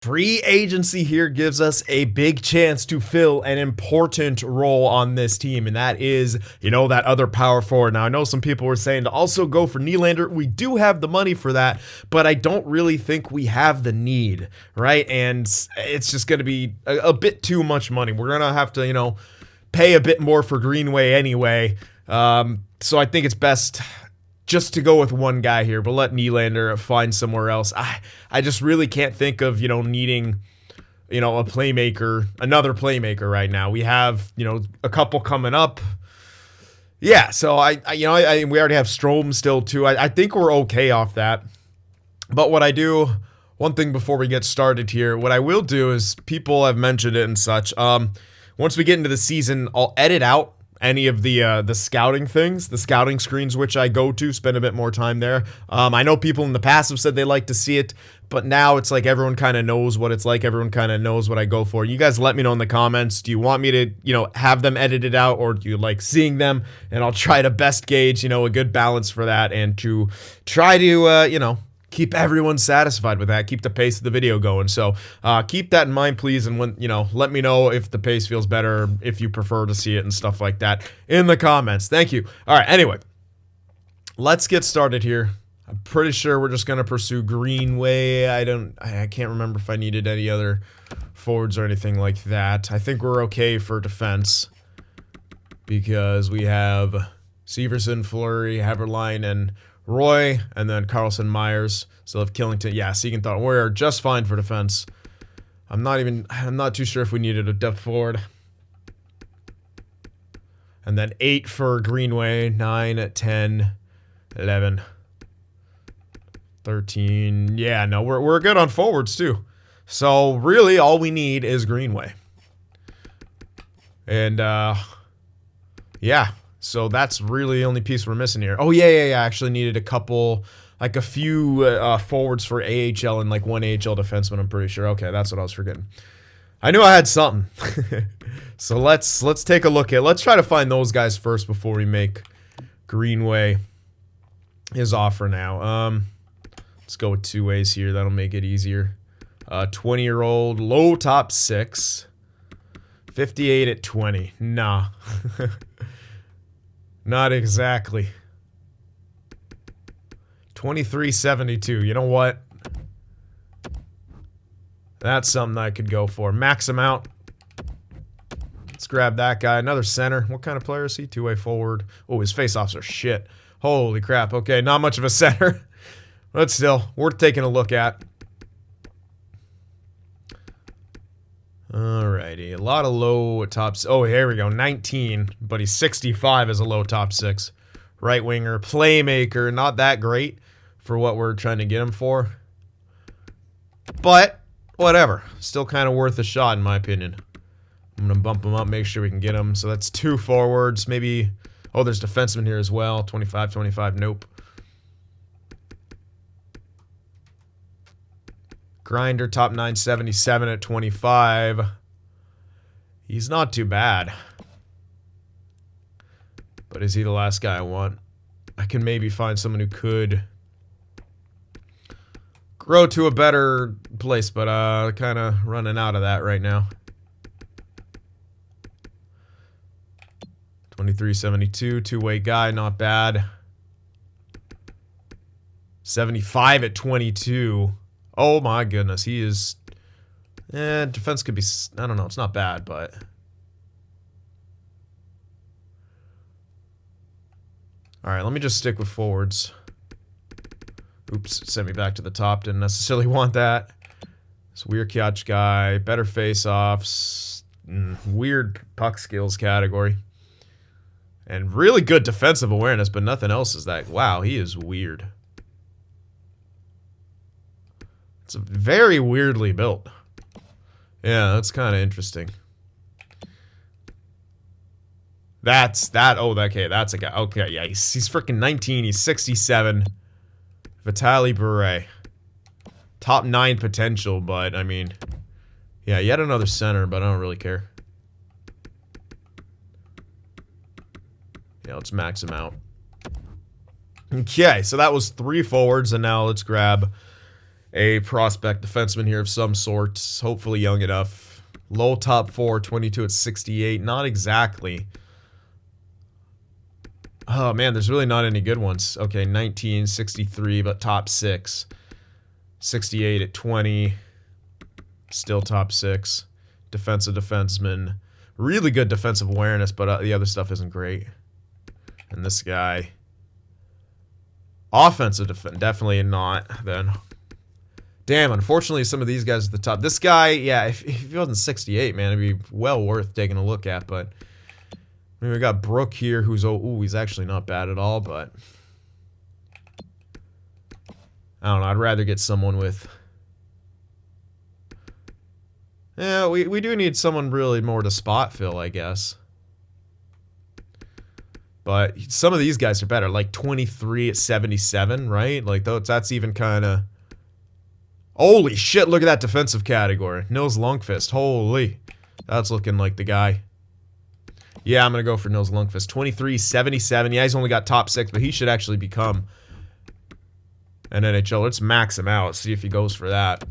Free agency here gives us a big chance to fill an important role on this team, and that is, that other power forward. Now, I know some people were saying to also go for Nylander. We do have the money for that, but I don't really think we have the need, right? And it's just going to be a bit too much money. We're going to have to, pay a bit more for Greenway anyway. So I think it's best just to go with one guy here, but let Nylander find somewhere else. I just really can't think of, needing, a playmaker, another playmaker right now. We have, a couple coming up. Yeah, so we already have Strome still too. I think we're okay off that. But one thing before we get started here, what I will do is, people have mentioned it and such. Once we get into the season, I'll edit out any of the scouting things, the scouting screens, which I go to, spend a bit more time there. I know people in the past have said they like to see it, but now it's like everyone kind of knows what it's like. Everyone kind of knows what I go for. You guys let me know in the comments. Do you want me to, have them edited out, or do you like seeing them? And I'll try to best gauge, a good balance for that, and to try to, keep everyone satisfied with that, keep the pace of the video going. So keep that in mind, please. And when, let me know if the pace feels better, if you prefer to see it and stuff like that in the comments. Thank you. All right, anyway, let's get started here. I'm pretty sure we're just going to pursue Greenway. I can't remember if I needed any other forwards or anything like that. I think we're okay for defense because we have Severson, Flurry, Haberline, and Roy, and then Carlson, Myers. Still have Killington. Yeah, Segan thought we're just fine for defense. I'm not too sure if we needed a depth forward. And then 8 for Greenway, 9, 10, 11, 13. Yeah, no, we're good on forwards too. So really all we need is Greenway. And yeah. So that's really the only piece we're missing here. Oh, yeah. I actually needed a few forwards for AHL and one AHL defenseman, I'm pretty sure. Okay, that's what I was forgetting. I knew I had something. So let's take a look at, let's try to find those guys first before we make Greenway his offer now. Let's go with 2 ways here. That'll make it easier. 20-year-old, low top 6. 58 at 20. Nah. Not exactly. 23.72. You know what? That's something I could go for. Max him out. Let's grab that guy. Another center. What kind of player is he? 2-way forward. Oh, his face-offs are shit. Holy crap. Okay, not much of a center. But still, worth taking a look at. Alrighty, a lot of low tops. Oh, here we go, 19, but he's 65 as a low top 6. Right winger, playmaker, not that great for what we're trying to get him for. But, whatever, still kind of worth a shot in my opinion. I'm going to bump him up, make sure we can get him. So that's 2 forwards, maybe, oh, there's defenseman here as well, 25, 25, nope. Grinder, top 977 at 25. He's not too bad. But is he the last guy I want? I can maybe find someone who could grow to a better place, but kind of running out of that right now. 23.72, 2-way guy, not bad. 75 at 22. Oh my goodness, he is... defense could be... I don't know, it's not bad, but... Alright, let me just stick with forwards. Oops, it sent me back to the top. Didn't necessarily want that. This weird catch guy, better face-offs, weird puck skills category. And really good defensive awareness, but nothing else is that... Wow, he is weird. It's very weirdly built. Yeah, that's kind of interesting. Okay, that's a guy. Okay, yeah, he's freaking 19. He's 67. Vitaly Bure. Top 9 potential, but, I mean... Yeah, yet another center, but I don't really care. Yeah, let's max him out. Okay, so that was 3 forwards, and now let's grab a prospect defenseman here of some sort. Hopefully young enough. Low top 4, 22 at 68. Not exactly. Oh, man, there's really not any good ones. Okay, 19, 63, but top 6. 68 at 20. Still top 6. Defensive defenseman. Really good defensive awareness, but the other stuff isn't great. And this guy. Offensive defense. Definitely not, then. Damn, unfortunately, some of these guys at the top. This guy, yeah, if he wasn't 68, man, it'd be well worth taking a look at, but... I mean, we got Brooke here, who's, ooh, he's actually not bad at all, but... I don't know, I'd rather get someone with... Yeah, we do need someone really more to spot fill, I guess. But some of these guys are better, like 23 at 77, right? Like, that's even kind of... Holy shit, look at that defensive category. Nils Lundqvist, holy. That's looking like the guy. Yeah, I'm going to go for Nils Lundqvist. 23, 77. Yeah, he's only got top 6, but he should actually become an NHL. Let's max him out. See if he goes for that.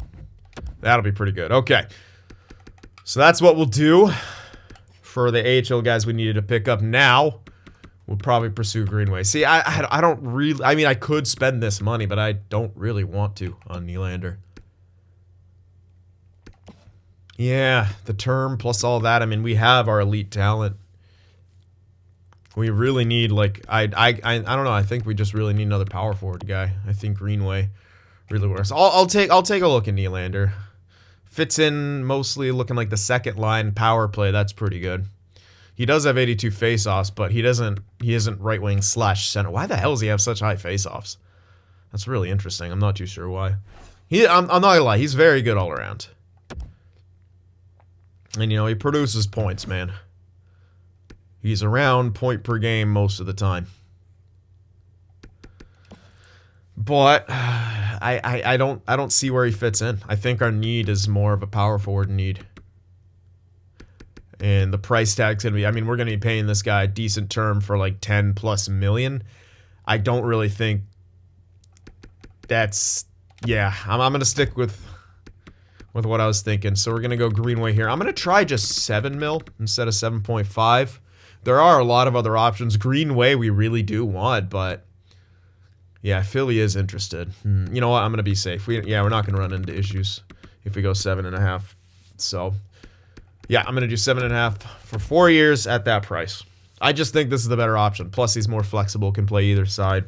That'll be pretty good. Okay. So that's what we'll do for the AHL guys we needed to pick up. Now, we'll probably pursue Greenway. See, I don't really... I mean, I could spend this money, but I don't really want to on Nylander. Yeah, the term plus all that. I mean, we have our elite talent. We really need, like, I don't know. I think we just really need another power forward guy. I think Greenway really works. I'll take a look at Nylander. Fits in mostly looking like the second line power play. That's pretty good. He does have 82 faceoffs, but he isn't right wing / center. Why the hell does he have such high faceoffs? That's really interesting. I'm not too sure why. I'm not gonna lie. He's very good all around. And, you know, he produces points, man. He's around point per game most of the time. But I don't see where he fits in. I think our need is more of a power forward need. And the price tag's going to be... I mean, we're going to be paying this guy a decent term for like 10 plus million. I don't really think that's... Yeah, I'm going to stick with what I was thinking. So we're going to go Greenway here. I'm going to try just 7 mil instead of 7.5. There are a lot of other options. Greenway we really do want, but yeah, Philly is interested. You know what? I'm going to be safe. We're not going to run into issues if we go 7.5. So yeah, I'm going to do 7.5 for 4 years at that price. I just think this is the better option. Plus, he's more flexible, can play either side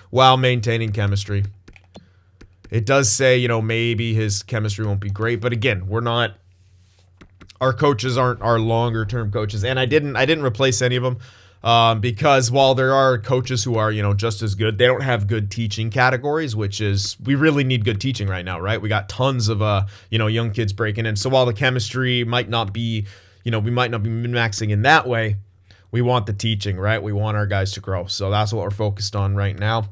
while maintaining chemistry. It does say, you know, maybe his chemistry won't be great, but again, we're not... Our coaches aren't our longer-term coaches, and I didn't replace any of them because while there are coaches who are, you know, just as good, they don't have good teaching categories, which is... We really need good teaching right now, right? We got tons of, you know, young kids breaking in. So while the chemistry might not be, you know, we might not be min-maxing in that way, we want the teaching, right? We want our guys to grow. So that's what we're focused on right now.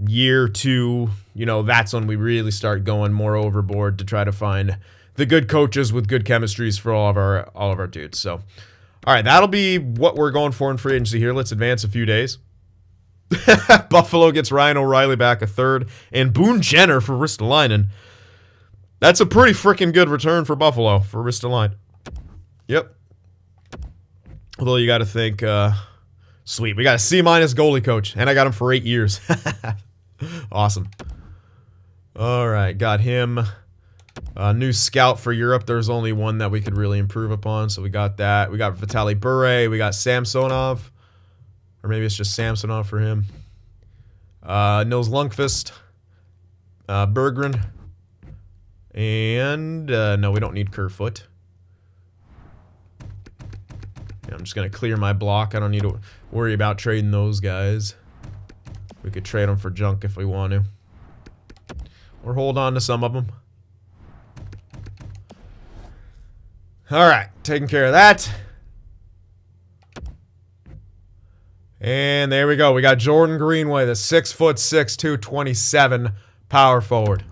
Year 2, you know, that's when we really start going more overboard to try to find the good coaches with good chemistries for all of our dudes. So, all right, that'll be what we're going for in free agency here. Let's advance a few days. Buffalo gets Ryan O'Reilly back a 3rd, and Boone Jenner for Ristolainen. That's a pretty freaking good return for Buffalo for Ristolainen. Yep. Although you got to think, sweet, we got a C- goalie coach, and I got him for 8 years. Awesome. All right, got him. New scout for Europe. There's only one that we could really improve upon, so we got that. We got Vitaly Bure. We got Samsonov. Or maybe it's just Samsonov for him. Nils Lundqvist. Berggren. And, no, we don't need Kerfoot. Yeah, I'm just going to clear my block. I don't need to worry about trading those guys. We could trade them for junk if we want to. Or hold on to some of them. All right, taking care of that. And there we go. We got Jordan Greenway, the 6'6", 227 power forward.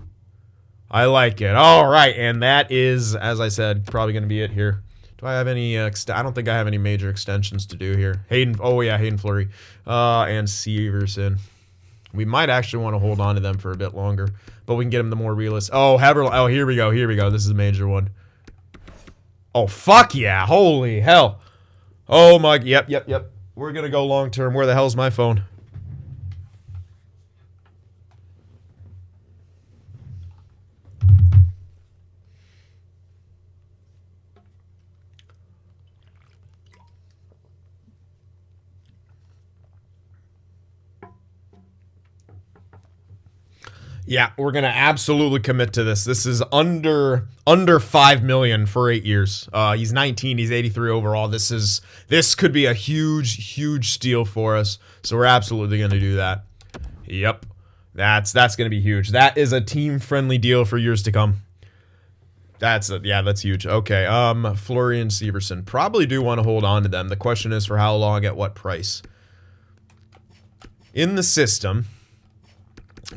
I like it. All right, and that is, as I said, probably going to be it here. Do I have any, I don't think I have any major extensions to do here. Hayden, oh yeah, Hayden Flurry. And Severson. We might actually want to hold on to them for a bit longer, but we can get them the more realistic. Oh, oh, here we go. Here we go. This is a major one. Oh, fuck yeah. Holy hell. Oh my, yep. We're going to go long term. Where the hell's my phone? Yeah, we're gonna absolutely commit to this. This is under $5 million for 8 years. He's 19. He's 83 overall. This could be a huge steal for us. So we're absolutely gonna do that. Yep, that's gonna be huge. That is a team friendly deal for years to come. That's huge. Okay, Flurry and Severson probably do want to hold on to them. The question is for how long, at what price. In the system.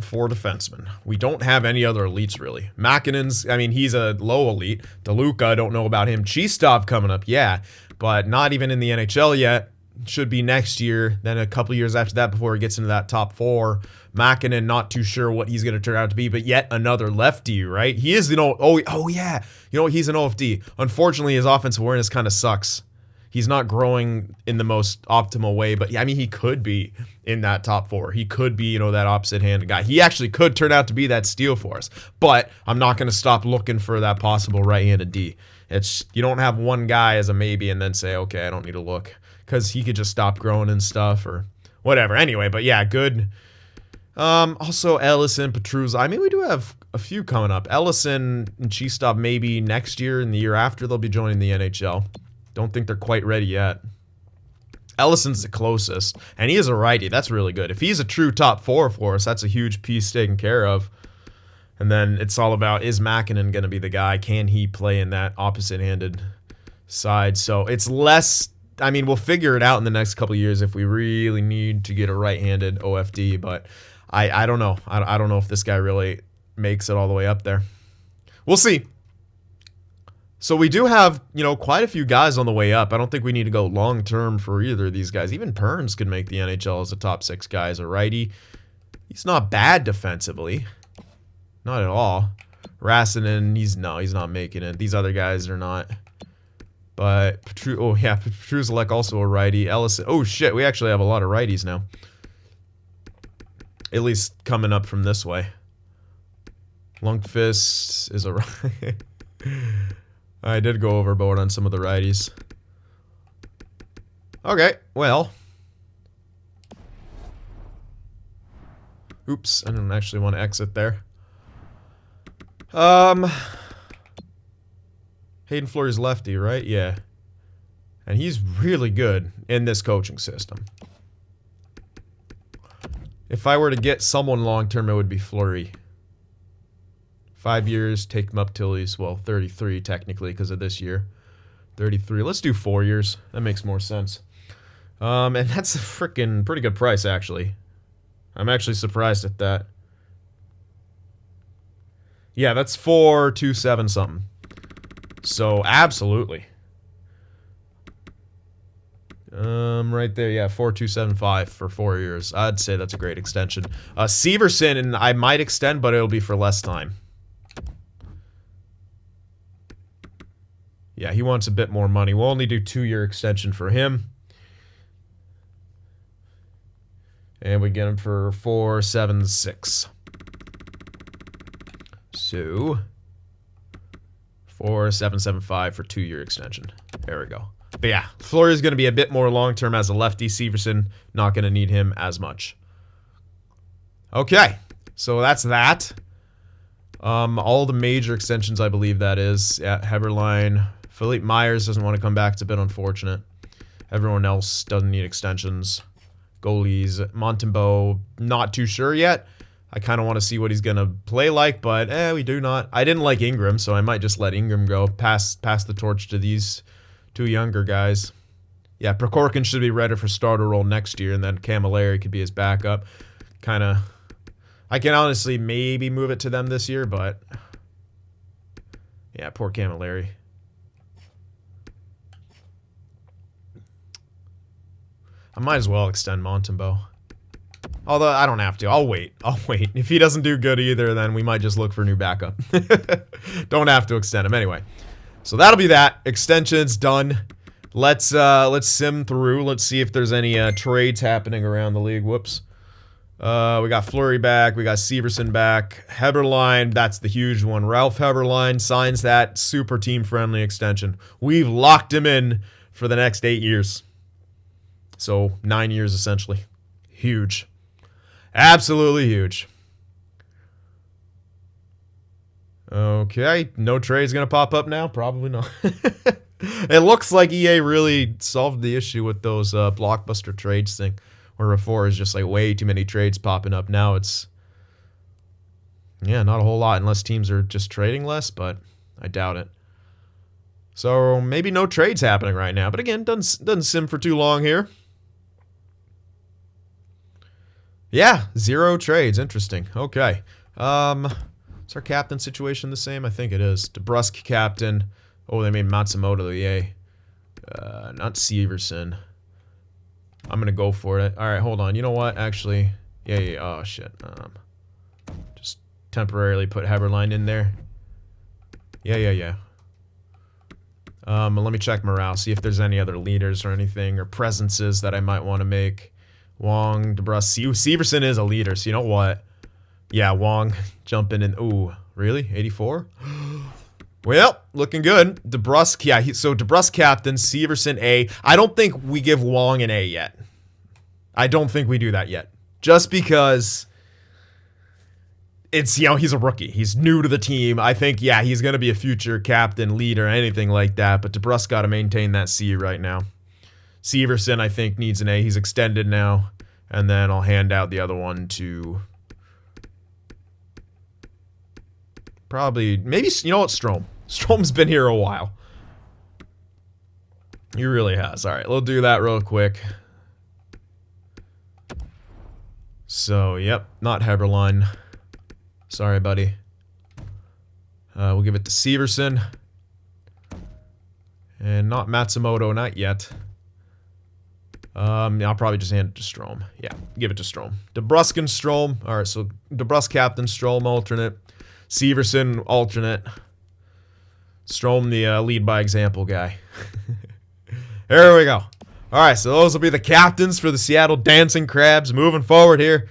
4 defensemen. We don't have any other elites, really. Makinen's, I mean, he's a low elite. DeLuca, don't know about him. Cheestov coming up, yeah. But not even in the NHL yet. Should be next year. Then a couple years after that before he gets into that top 4. Makinen, not too sure what he's going to turn out to be, but yet another lefty, right? He is, oh yeah. He's an OFD. Unfortunately, his offensive awareness kind of sucks. He's not growing in the most optimal way, but yeah, I mean, he could be in that top 4. He could be, that opposite-handed guy. He actually could turn out to be that steal for us. But I'm not going to stop looking for that possible right-handed D. You don't have one guy as a maybe and then say, okay, I don't need to look, because he could just stop growing and stuff or whatever. Anyway, but yeah, good. Also, Ellison, Petruzza. I mean, we do have a few coming up. Ellison and Cheestov maybe next year and the year after they'll be joining the NHL. Don't think they're quite ready yet. Ellison's the closest, and he is a righty. That's really good. If he's a true top 4 for us, that's a huge piece taken care of. And then it's all about, is Makinen going to be the guy? Can he play in that opposite-handed side? So it's less, I mean, we'll figure it out in the next couple of years if we really need to get a right-handed OFD, but I don't know. I don't know if this guy really makes it all the way up there. We'll see. So we do have, quite a few guys on the way up. I don't think we need to go long-term for either of these guys. Even Perns could make the NHL as a top 6 guy as a righty. He's not bad defensively. Not at all. Rassinen, he's not making it. These other guys are not. But, Petruzzelek also a righty. Ellison, oh shit, we actually have a lot of righties now. At least coming up from this way. Lundqvist is a righty. I did go overboard on some of the righties. Okay, well. Oops, I didn't actually want to exit there. Hayden Flurry's lefty, right? Yeah. And he's really good in this coaching system. If I were to get someone long-term, it would be Flurry. 5 years, take him up till he's, 33 technically because of this year. 33. Let's do 4 years. That makes more sense. And that's a freaking pretty good price, actually. I'm actually surprised at that. Yeah, that's 427 something. So, absolutely. Right there, yeah, 4275 for 4 years. I'd say that's a great extension. Severson, and I might extend, but it'll be for less time. Yeah, he wants a bit more money. We'll only do 2-year extension for him. And we get him for 476. So 4775 for 2-year extension. There we go. But yeah, Flurry is going to be a bit more long-term as a lefty. Severson, not going to need him as much. Okay, so that's that. All the major extensions, I believe that is. Yeah, Heberlein. Philippe Myers doesn't want to come back. It's a bit unfortunate. Everyone else doesn't need extensions. Goalies. Montembeault, not too sure yet. I kind of want to see what he's going to play like, but we do not. I didn't like Ingram, so I might just let Ingram go. Pass the torch to these 2 younger guys. Yeah, Prokhorkin should be ready for starter role next year, and then Camilleri could be his backup. I can honestly maybe move it to them this year, but yeah, poor Camilleri. I might as well extend Montembeault. Although, I don't have to. I'll wait. I'll wait. If he doesn't do good either, then we might just look for a new backup. Don't have to extend him. Anyway. So that'll be that. Extensions done. Let's sim through. Let's see if there's any trades happening around the league. Whoops. We got Flurry back. We got Severson back. Heberlein, that's the huge one. Ralph Heberlein signs that super team-friendly extension. We've locked him in for the next 8 years. So 9 years, essentially. Huge. Absolutely huge. Okay, no trade's gonna pop up now? Probably not. It looks like EA really solved the issue with those blockbuster trades thing. Where before is just like way too many trades popping up. Now it's, yeah, not a whole lot unless teams are just trading less, but I doubt it. So maybe no trades happening right now. But again, doesn't sim for too long here. Yeah, 0 trades. Interesting. Okay. Is our captain situation the same? I think it is. DeBrusque captain. Oh, they made Matsumoto, yay. Not Severson. I'm going to go for it. All right, hold on. You know what? Actually, yeah. Oh, shit. Just temporarily put Heberlein in there. Yeah. Let me check morale, see if there's any other leaders or anything, or presences that I might want to make. Wong, DeBrusque. Severson is a leader, so you know what? Yeah, Wong jumping in. Ooh, really? 84? Well, looking good. DeBrusque, yeah, so DeBrusque captain, Severson A. I don't think we give Wong an A yet. I don't think we do that yet. Just because it's, he's a rookie. He's new to the team. I think, yeah, he's going to be a future captain, leader, anything like that. But DeBrusque got to maintain that C right now. Severson, I think, needs an A. He's extended now. And then I'll hand out the other one to probably, maybe, you know what, Strome. Strome's been here a while. He really has. All right, we'll do that real quick. So, yep, not Heberlein. Sorry, buddy. We'll give it to Severson. And not Matsumoto, not yet. I'll probably just hand it to Strome. Yeah, give it to Strome. DeBrusque and Strome. All right, so DeBrusque captain, Strome alternate. Severson alternate. Strome the lead by example guy. There we go. All right, so those will be the captains for the Seattle Dancing Crabs moving forward here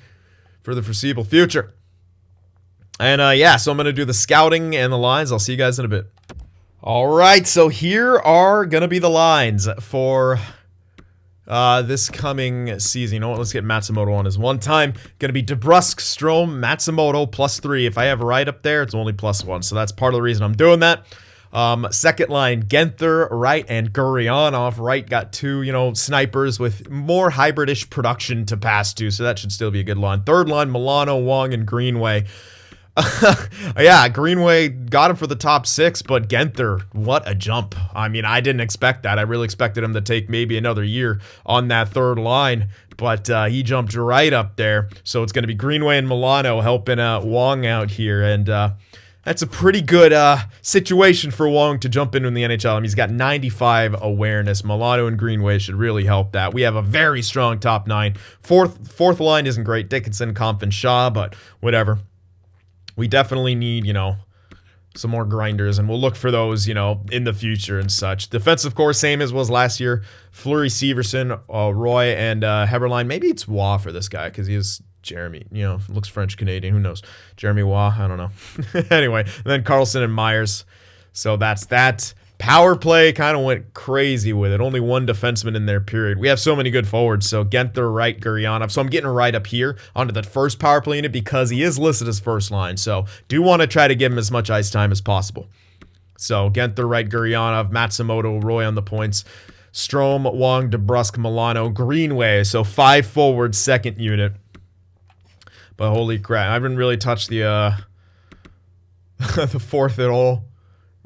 for the foreseeable future. And yeah, so I'm going to do the scouting and the lines. I'll see you guys in a bit. All right, so here are going to be the lines for this coming season. You know what? Let's get Matsumoto on his one time. Going to be DeBrusque, Strome, Matsumoto, +3. If I have right up there, it's only +1. So that's part of the reason I'm doing that. Second line, Genther, Wright, and Gurionov. Wright got 2, snipers with more hybrid-ish production to pass to, so that should still be a good line. Third line, Milano, Wong, and Greenway. Yeah, Greenway got him for the top 6, but Genther, what a jump. I mean, I didn't expect that. I really expected him to take maybe another year on that third line, but he jumped right up there. So it's going to be Greenway and Milano helping Wong out here, and that's a pretty good situation for Wong to jump into in the NHL. I mean, he's got 95 awareness. Milano and Greenway should really help that. We have a very strong top 9. Fourth line isn't great. Dickinson, Kampf, and Shaw, but whatever. We definitely need, some more grinders, and we'll look for those, in the future and such. Defensive core, same as was last year. Flurry, Severson, Roy, and Heberlein. Maybe it's Waugh for this guy, because he is Jeremy. Looks French-Canadian. Who knows? Jeremy Waugh? I don't know. Anyway, and then Carlson and Myers. So that's that. Power play kind of went crazy with it. Only one defenseman in their period. We have so many good forwards. So Genther, Wright, Gurionov. So I'm getting right up here onto that first power play unit because he is listed as first line. So do want to try to give him as much ice time as possible. So Genther, Wright, Gurionov, Matsumoto, Roy on the points. Strome, Wong, DeBrusque, Milano, Greenway. So 5 forwards, second unit. But holy crap, I haven't really touched the the fourth at all.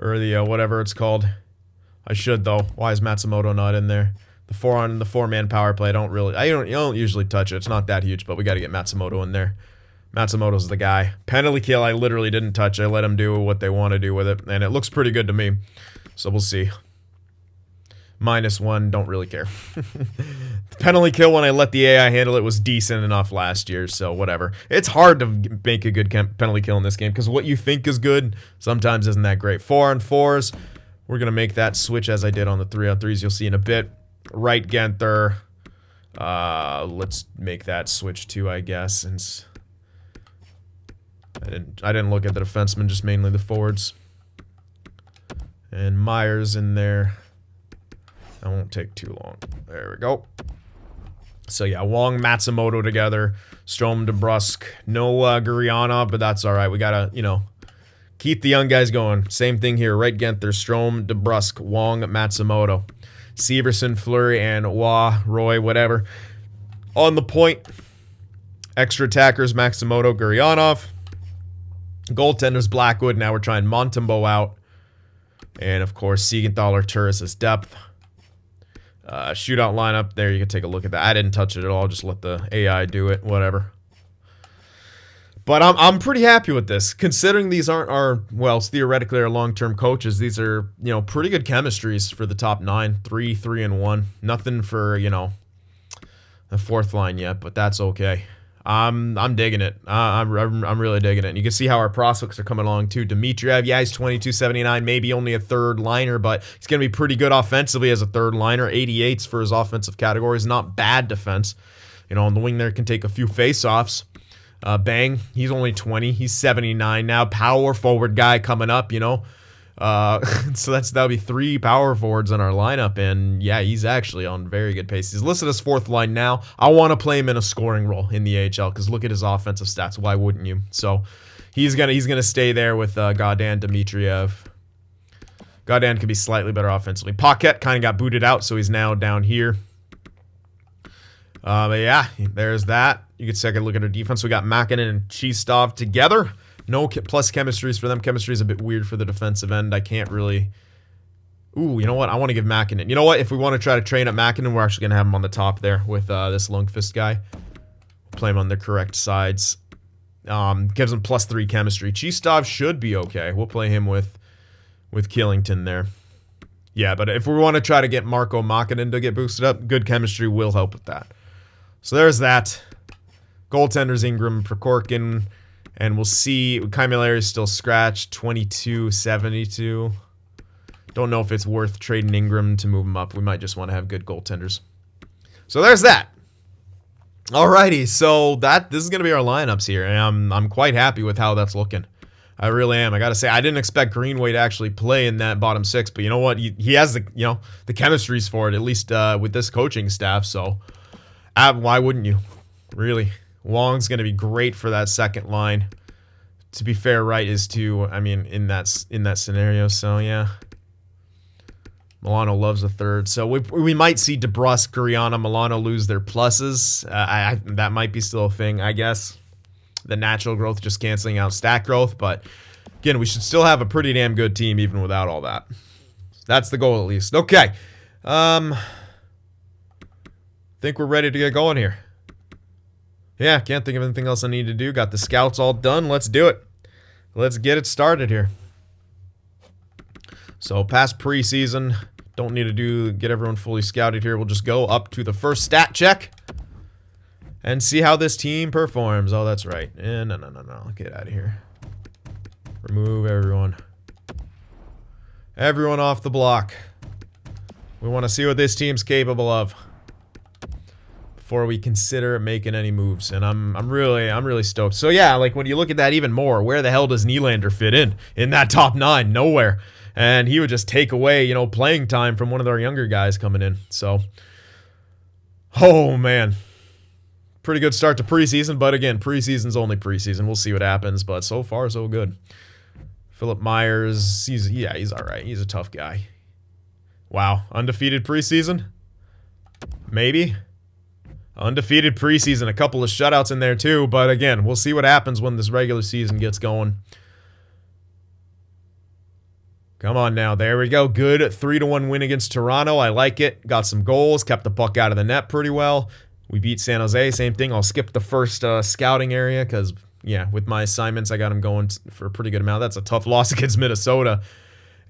Or the whatever it's called. I should though. Why is Matsumoto not in there? The 4-man power play. I don't usually touch it. It's not that huge, but we got to get Matsumoto in there. Matsumoto's the guy. Penalty kill. I literally didn't touch. I let them do what they want to do with it, and it looks pretty good to me. So we'll see. -1, don't really care. The penalty kill, when I let the AI handle it, was decent enough last year, so whatever. It's hard to make a good penalty kill in this game, because what you think is good sometimes isn't that great. 4-on-4s, we're going to make that switch as I did on the 3-on-3s, you'll see in a bit. Right Genther, let's make that switch too, I guess, since I didn't look at the defensemen, just mainly the forwards. And Myers in there. That won't take too long. There we go. So yeah, Wong, Matsumoto together. Strome, DeBrusque. No Gurianov, but that's all right. We gotta, keep the young guys going. Same thing here. Right Genther, Strome, DeBrusque, Wong, Matsumoto. Severson, Flurry, and Roy, whatever. On the point. Extra attackers, Matsumoto, Gurianov. Goaltenders, Blackwood. Now we're trying Montembeault out. And of course, Siegenthaler, Turris' depth. Shootout lineup. There, you can take a look at that. I didn't touch it at all. Just let the AI do it. Whatever. But I'm pretty happy with this. Considering these aren't our, well, theoretically our long-term coaches, these are, pretty good chemistries for the top 9. 3-3-1. Nothing for, the fourth line yet, but that's okay. I'm digging it. I'm really digging it. And you can see how our prospects are coming along too. Dimitriev, yeah, he's 22.79, maybe only a third liner, but he's going to be pretty good offensively as a third liner. 88s for his offensive categories, not bad defense. On the wing there can take a few face-offs. Bang, he's only 20. He's 79 now. Power forward guy coming up, so that'll be 3 power forwards in our lineup, and yeah, he's actually on very good pace. He's listed as 4th line now. I want to play him in a scoring role in the AHL because look at his offensive stats. Why wouldn't you? So he's gonna stay there with Godin, Dimitriev. Godin could be slightly better offensively. Paquette kind of got booted out, so he's now down here. But yeah, there's that. You can take a look at our defense. We got Makinen and Chistov together. No plus chemistries for them. Chemistry is a bit weird for the defensive end. I can't really... Ooh, you know what? I want to give Makinen... You know what? If we want to try to train up Makinen, we're actually going to have him on the top there with this Lundqvist guy. Play him on the correct sides. Gives him +3 chemistry. Chistov should be okay. We'll play him with Killington there. Yeah, but if we want to try to get Marco Makinen to get boosted up, good chemistry will help with that. So there's that. Goaltenders, Ingram, Prokhorkin... And we'll see. Camilleri is still scratched. 22.72. Don't know if it's worth trading Ingram to move him up. We might just want to have good goaltenders. So there's that. Alrighty. So this is going to be our lineups here. And I'm quite happy with how that's looking. I really am. I got to say, I didn't expect Greenway to actually play in that bottom 6. But you know what? He has the chemistries for it, at least with this coaching staff. So why wouldn't you? Really? Wong's going to be great for that second line. To be fair, Wright is too. I mean, in that scenario. So yeah, Milano loves a third. So we might see DeBrusque, Guriana, Milano lose their pluses. That might be still a thing, I guess. The natural growth just canceling out stat growth. But again, we should still have a pretty damn good team even without all that. That's the goal at least. Okay. Think we're ready to get going here. Yeah, can't think of anything else I need to do. Got the scouts all done. Let's do it. Let's get it started here. So past preseason, don't need to get everyone fully scouted here. We'll just go up to the first stat check and see how this team performs. Oh, that's right. No. Get out of here. Remove everyone. Everyone off the block. We want to see what this team's capable of before we consider making any moves, and I'm really stoked. So yeah, like when you look at that even more, where the hell does Nylander fit in that top 9? Nowhere. And he would just take away, playing time from one of our younger guys coming in. So, oh man, pretty good start to preseason, but again, preseason's only preseason. We'll see what happens, but so far so good. Philip Myers, he's all right. He's a tough guy. Wow, undefeated preseason? Maybe. Undefeated preseason, a couple of shutouts in there too, but again, we'll see what happens when this regular season gets going. Come on now, there we go. Good 3-1 win against Toronto. I like it. Got some goals, kept the puck out of the net pretty well. We beat San Jose, same thing. I'll skip the first scouting area because, yeah, with my assignments, I got them going for a pretty good amount. That's a tough loss against Minnesota.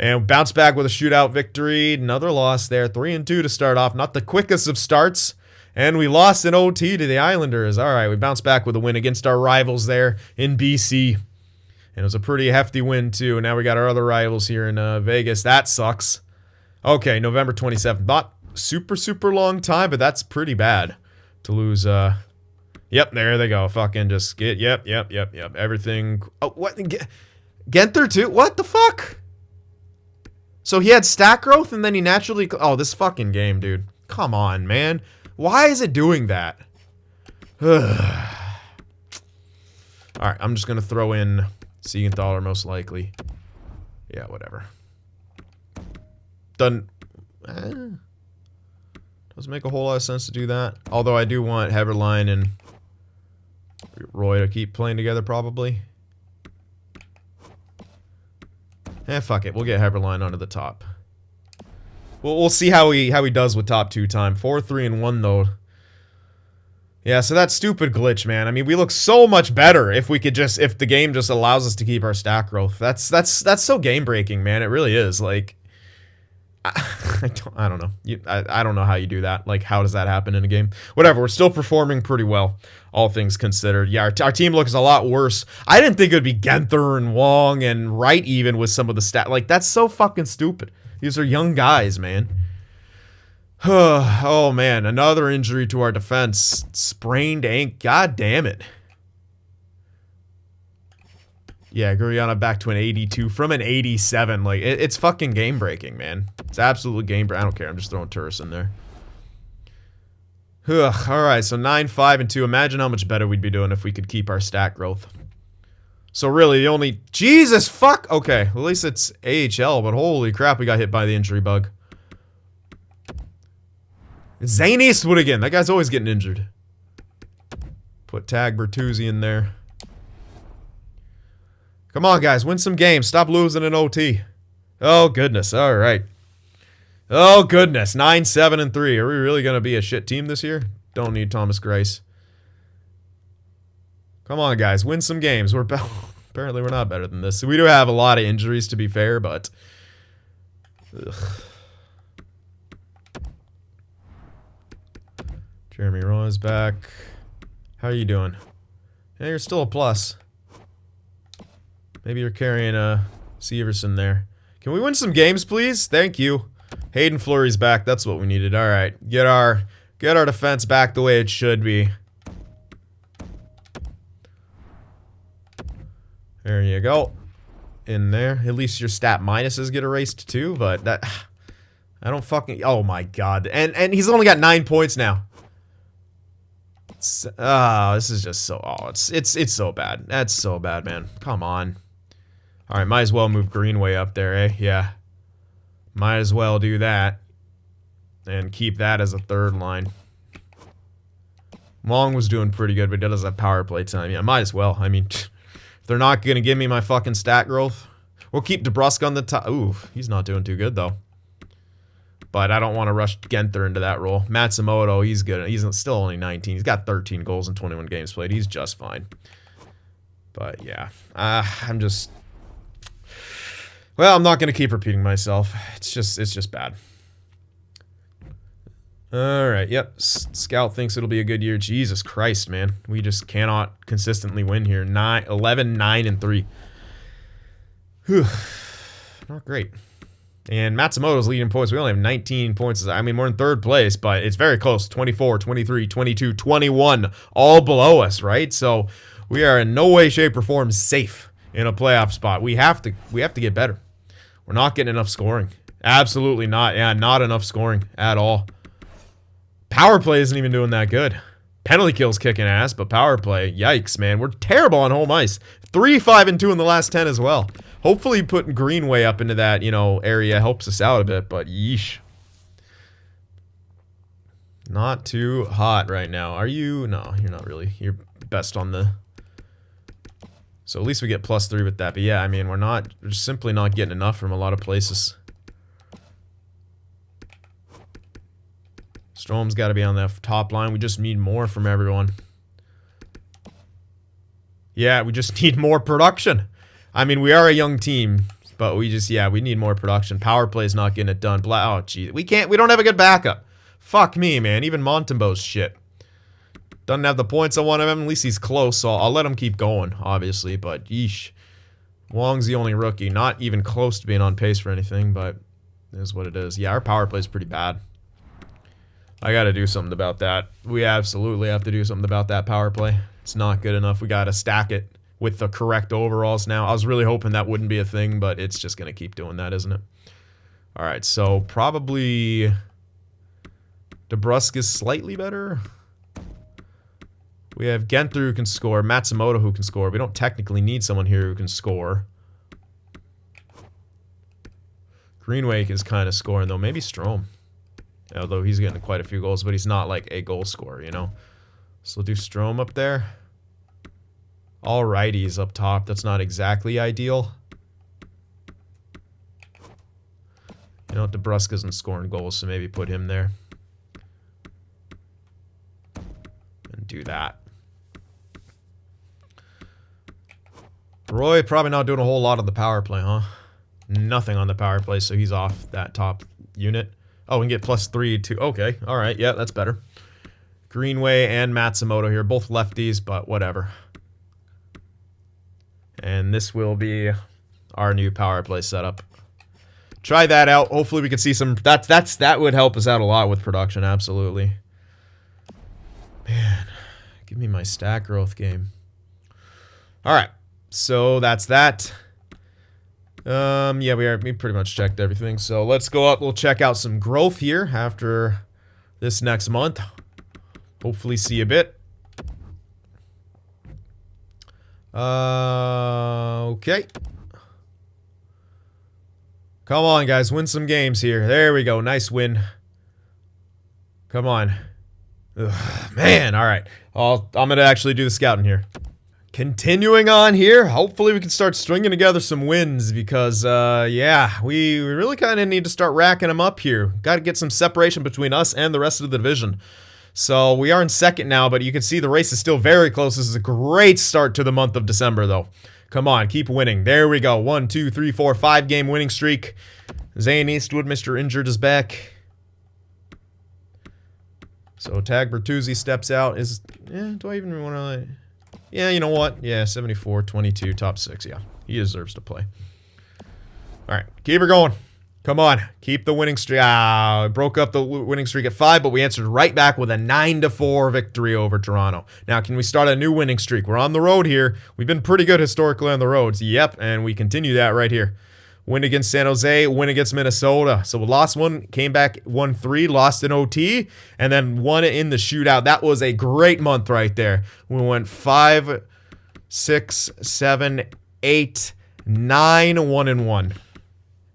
And bounce back with a shootout victory. Another loss there. 3-2 to start off. Not the quickest of starts. And we lost in OT to the Islanders. All right, we bounced back with a win against our rivals there in BC. And it was a pretty hefty win, too. Now we got our other rivals here in Vegas. That sucks. Okay, November 27th. Not super, super long time, but that's pretty bad to lose. Yep, there they go. Fucking just get, yep. Everything. Oh, what? Genther, too? What the fuck? So he had stat growth and then he naturally... Oh, this fucking game, dude. Come on, man. Why is it doing that? Alright, I'm just going to throw in Siegenthaler most likely. Yeah, whatever. Doesn't make a whole lot of sense to do that. Although I do want Heberlein and Roy to keep playing together probably. Fuck it. We'll get Heberlein onto the top. We'll see how he does with top 2 time. 4-3-1 though. Yeah, so that stupid glitch, man. I mean, we look so much better if we could just if the game just allows us to keep our stat growth. That's so game breaking, man. It really is. Like I don't know. I don't know how you do that. Like, how does that happen in a game? Whatever. We're still performing pretty well, all things considered. Yeah, our team looks a lot worse. I didn't think it would be Genther and Wong and Wright even with some of the stat. Like, that's so fucking stupid. These are young guys, man. Oh, man. Another injury to our defense. Sprained ankle. God damn it. Yeah, Guriana back to an 82 from an 87. Like, it's fucking game breaking, man. It's absolutely game breaking. I don't care. I'm just throwing Turris in there. Alright, so 9-5-2. Imagine how much better we'd be doing if we could keep our stat growth. So really, the only... Jesus, fuck! Okay, at least it's AHL, but holy crap, we got hit by the injury bug. Zane Eastwood again. That guy's always getting injured. Put Tag Bertuzzi in there. Come on, guys. Win some games. Stop losing in OT. Oh, goodness. All right. Oh, goodness. 9-7-3. Are we really going to be a shit team this year? Don't need Thomas Grice. Come on, guys. Win some games. Apparently, we're not better than this. We do have a lot of injuries, to be fair, but... Ugh. Jeremy Roy's back. How are you doing? Yeah, you're still a plus. Maybe you're carrying a Severson there. Can we win some games, please? Thank you. Hayden Flurry's back. That's what we needed. All right, get our defense back the way it should be. There you go. In there. At least your stat minuses get erased too. But that, I don't fucking. Oh my god. And he's only got 9 points now. This is just so. Oh, it's so bad. That's so bad, man. Come on. All right, might as well move Greenway up there, eh? Yeah. Might as well do that. And keep that as a third line. Long was doing pretty good, but he does have power play time. Yeah, might as well. I mean, if they're not going to give me my fucking stat growth, we'll keep DeBrusque on the top. Ooh, he's not doing too good, though. But I don't want to rush Genther into that role. Matsumoto, he's good. He's still only 19. He's got 13 goals in 21 games played. He's just fine. But, yeah. I'm just... Well, I'm not going to keep repeating myself. It's just bad. Alright, yep. Scout thinks it'll be a good year. Jesus Christ, man. We just cannot consistently win here. 11, 9, and 3. Whew. Not great. And Matsumoto's leading points. We only have 19 points. I mean, we're in third place, but it's very close. 24, 23, 22, 21. All below us, right? So we are in no way, shape, or form safe in a playoff spot. We have to get better. We're not getting enough scoring. Absolutely not. Yeah, not enough scoring at all. Power play isn't even doing that good. Penalty kill's kicking ass, but power play, yikes, man. We're terrible on home ice. 3-5-2 in the last 10 as well. Hopefully putting Greenway up into that, area helps us out a bit, but yeesh. Not too hot right now. Are you? No, you're not really. You're best on the... So at least we get +3 with that. But yeah, I mean, we're simply not getting enough from a lot of places. Strom's got to be on the top line. We just need more from everyone. Yeah, we just need more production. I mean, we are a young team. But we just, yeah, we need more production. Power play's not getting it done. Oh, geez. We don't have a good backup. Fuck me, man. Even Montembeau's shit. Doesn't have the points I want of him. At least he's close, so I'll let him keep going, obviously. But, yeesh. Wong's the only rookie. Not even close to being on pace for anything, but it is what it is. Yeah, our power play's pretty bad. I gotta do something about that. We absolutely have to do something about that power play. It's not good enough. We gotta stack it with the correct overalls now. I was really hoping that wouldn't be a thing, but it's just gonna keep doing that, isn't it? Alright, so probably DeBrusque is slightly better. We have Genther who can score, Matsumoto who can score. We don't technically need someone here who can score. Greenway is kind of scoring, though. Maybe Strome. Although he's getting quite a few goals, but he's not like a goal scorer, you know? So we'll do Strome up there. All righties up top. That's not exactly ideal. You know what? DeBrusque isn't scoring goals, so maybe put him there. And do that. Roy probably not doing a whole lot on the power play, huh? Nothing on the power play, so he's off that top unit. Oh, we can get +3 to... Okay, alright, yeah, that's better. Greenway and Matsumoto here, both lefties, but whatever. And this will be our new power play setup. Try that out. Hopefully we can see some... That would help us out a lot with production, absolutely. Man, give me my stat growth game. Alright, so that's that. Yeah, we pretty much checked everything. So let's go up. We'll check out some growth here after this next month. Hopefully see a bit. Okay. Come on, guys. Win some games here. There we go. Nice win. Come on. Ugh, man, all right. I'm going to actually do the scouting here. Continuing on here, hopefully we can start stringing together some wins because, yeah, we really kind of need to start racking them up here. Got to get some separation between us and the rest of the division. So we are in second now, but you can see the race is still very close. This is a great start to the month of December, though. Come on, keep winning. There we go. 1, 2, 3, 4, 5-game winning streak. Zane Eastwood, Mr. Injured, is back. So Tag Bertuzzi steps out. Do I even want to... Yeah, you know what? Yeah, 74, 22, top 6. Yeah, he deserves to play. All right, keep her going. Come on, keep the winning streak. Broke up the winning streak at 5, but we answered right back with a 9-4 victory over Toronto. Now, can we start a new winning streak? We're on the road here. We've been pretty good historically on the roads. Yep, and we continue that right here. Win against San Jose, win against Minnesota. So we lost one, came back 1-3, lost in OT, and then won it in the shootout. That was a great month right there. We went 5, 6, 7, 8, 9, 1-1.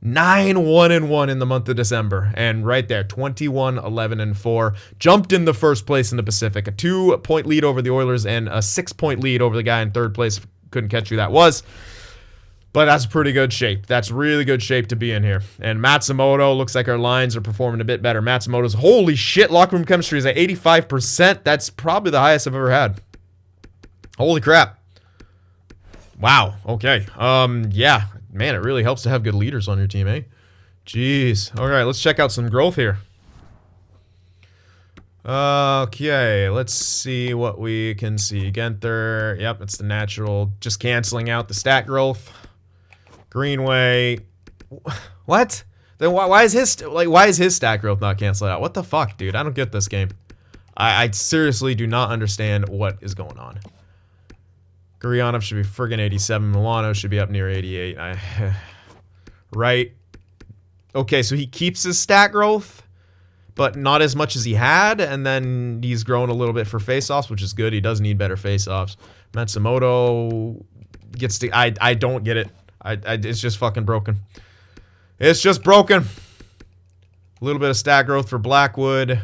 9-1-1 in the month of December. And right there, 21, 11, and 4. Jumped in the first place in the Pacific. A 2-point lead over the Oilers and a 6-point lead over the guy in third place. Couldn't catch who that was. But that's pretty good shape. That's really good shape to be in here. And Matsumoto, looks like our lines are performing a bit better. Matsumoto's, holy shit, locker room chemistry is at 85%. That's probably the highest I've ever had. Holy crap. Wow, okay. Yeah, man, it really helps to have good leaders on your team, eh? Jeez. All right, let's check out some growth here. Okay, let's see what we can see. Genther, yep, it's the natural. Just canceling out the stat growth. Greenway, what? Then why is his stat growth not canceled out? What the fuck, dude? I don't get this game. I seriously do not understand what is going on. Gurionov should be friggin' 87. Milano should be up near 88. Right? Okay, so he keeps his stat growth, but not as much as he had, and then he's grown a little bit for faceoffs, which is good. He does need better faceoffs. Matsumoto gets to... I don't get it. It's just fucking broken. It's just broken. A little bit of stat growth for Blackwood.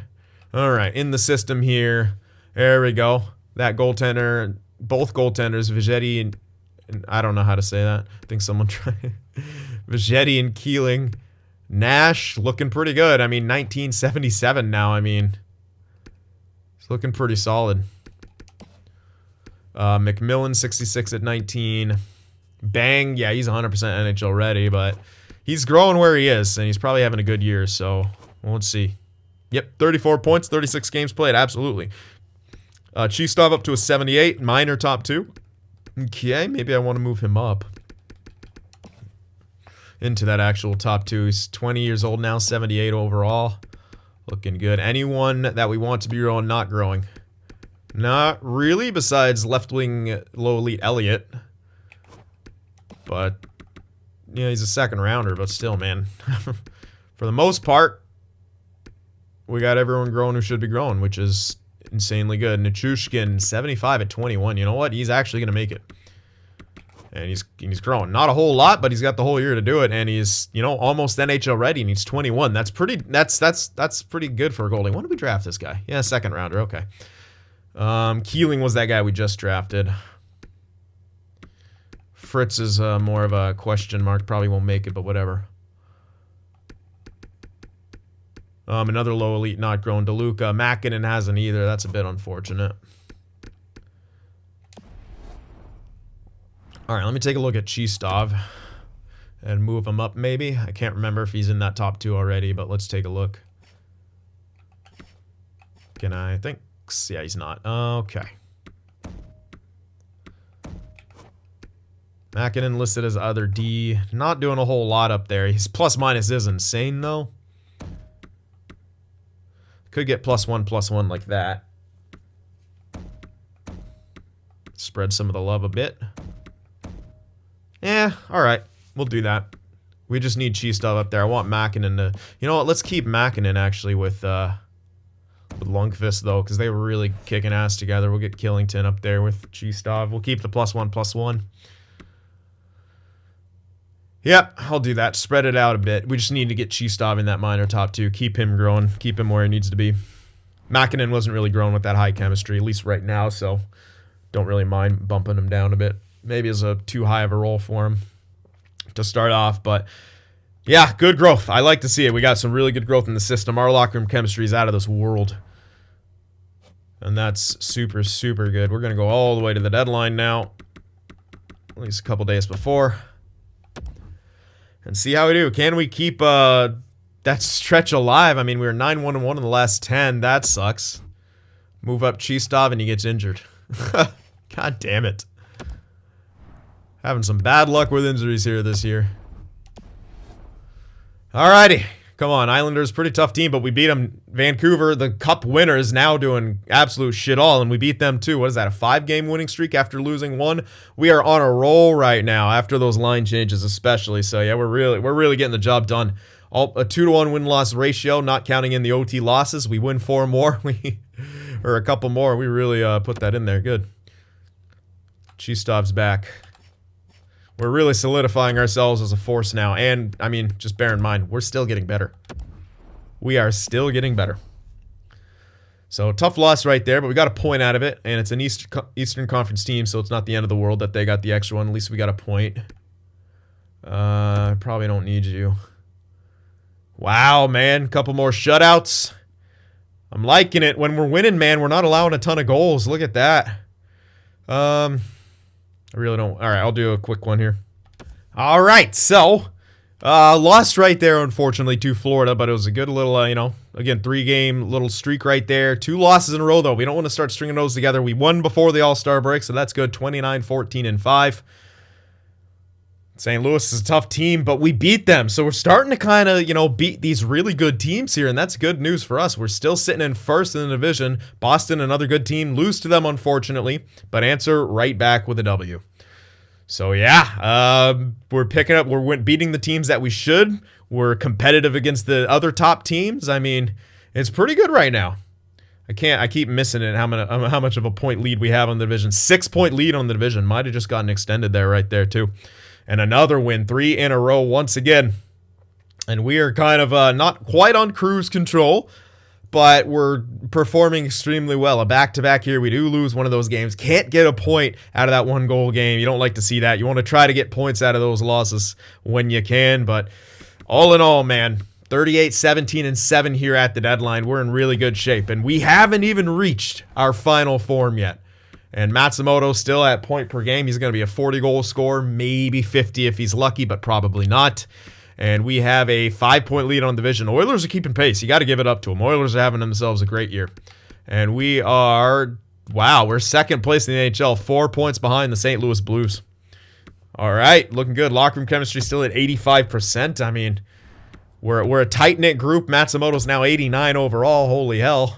All right, in the system here. There we go. That goaltender, both goaltenders, Vigetti and I don't know how to say that. I think someone tried. Vigetti and Keeling. Nash looking pretty good. I mean, 1977 now. I mean, it's looking pretty solid. McMillan, 66 at 19. Bang, yeah, he's 100% NHL ready, but he's growing where he is, and he's probably having a good year, so let's see. Yep, 34 points, 36 games played, absolutely. Chistov up to a 78, minor top 2. Okay, maybe I want to move him up into that actual top 2. He's 20 years old now, 78 overall. Looking good. Anyone that we want to be growing, not growing? Not really, besides left-wing low elite Elliott. But, yeah, he's a second rounder, but still, man. For the most part, we got everyone growing who should be growing, which is insanely good. Nichushkin, 75 at 21. You know what? He's actually going to make it. And he's growing. Not a whole lot, but he's got the whole year to do it. And he's, you know, almost NHL ready, and he's 21. That's pretty good for a goalie. When did we draft this guy? Yeah, second rounder. Okay. Keeling was that guy we just drafted. Fritz is more of a question mark. Probably won't make it, but whatever. Another low elite not grown. DeLuca. Makinen hasn't either. That's a bit unfortunate. All right, let me take a look at Chistov and move him up maybe. I can't remember if he's in that top 2 already, but let's take a look. Can I think? Yeah, he's not. Okay. Makinen listed as other D. Not doing a whole lot up there. His plus minus is insane though. Could get +1/+1 like that. Spread some of the love a bit. Yeah, alright. We'll do that. We just need Chistov up there. I want Makinen to... You know what? Let's keep Makinen actually with Lundqvist though, because they were really kicking ass together. We'll get Killington up there with Chistov. We'll keep the +1/+1. Yep, I'll do that. Spread it out a bit. We just need to get Chistov in that minor top 2. Keep him growing. Keep him where he needs to be. Makinen wasn't really growing with that high chemistry, at least right now, so don't really mind bumping him down a bit. Maybe it's a too high of a role for him to start off, but yeah, good growth. I like to see it. We got some really good growth in the system. Our locker room chemistry is out of this world, and that's super, super good. We're going to go all the way to the deadline now, at least a couple days before, and see how we do. Can we keep that stretch alive? I mean, we were 9-1-1 in the last 10. That sucks. Move up Chistov and he gets injured. God damn it. Having some bad luck with injuries here this year. Alrighty. Come on, Islanders, pretty tough team, but we beat them. Vancouver, the cup winners, now doing absolute shit all, and we beat them too. What is that, a 5-game winning streak after losing 1? We are on a roll right now after those line changes especially. So yeah, we're really getting the job done. A 2-to-1 win-loss ratio, not counting in the OT losses. We win 4 more. Or a couple more. We really put that in there. Good. Chistov's back. We're really solidifying ourselves as a force now. And, I mean, just bear in mind, we're still getting better. We are still getting better. So, tough loss right there, but we got a point out of it. And it's an Eastern Conference team, so it's not the end of the world that they got the extra one. At least we got a point. Probably don't need you. Wow, man. Couple more shutouts. I'm liking it. When we're winning, man, we're not allowing a ton of goals. Look at that. I really don't. All right, I'll do a quick one here. All right, so lost right there, unfortunately, to Florida, but it was a good little, you know, again, 3-game little streak right there. 2 losses in a row, though. We don't want to start stringing those together. We won before the All-Star break, so that's good. 29-14-5. St. Louis is a tough team, but we beat them. So we're starting to kind of, you know, beat these really good teams here, and that's good news for us. We're still sitting in first in the division. Boston, another good team. Lose to them, unfortunately, but answer right back with a W. So, yeah, we're picking up. We're beating the teams that we should. We're competitive against the other top teams. I mean, it's pretty good right now. I keep missing it, how much of a point lead we have on the division. 6-point lead on the division. Might have just gotten extended there right there, too. And another win, 3 in a row once again. And we are kind of not quite on cruise control, but we're performing extremely well. A back-to-back here. We do lose one of those games. Can't get a point out of that 1-goal game. You don't like to see that. You want to try to get points out of those losses when you can. But all in all, man, 38-17-7 here at the deadline. We're in really good shape. And we haven't even reached our final form yet. And Matsumoto still at point per game. He's going to be a 40-goal scorer, maybe 50 if he's lucky, but probably not. And we have a 5-point lead on division. The Oilers are keeping pace. You got to give it up to them. Oilers are having themselves a great year. And we are, wow, we're second place in the NHL, 4 points behind the St. Louis Blues. All right, looking good. Locker room chemistry still at 85%. I mean, we're a tight-knit group. Matsumoto's now 89 overall. Holy hell.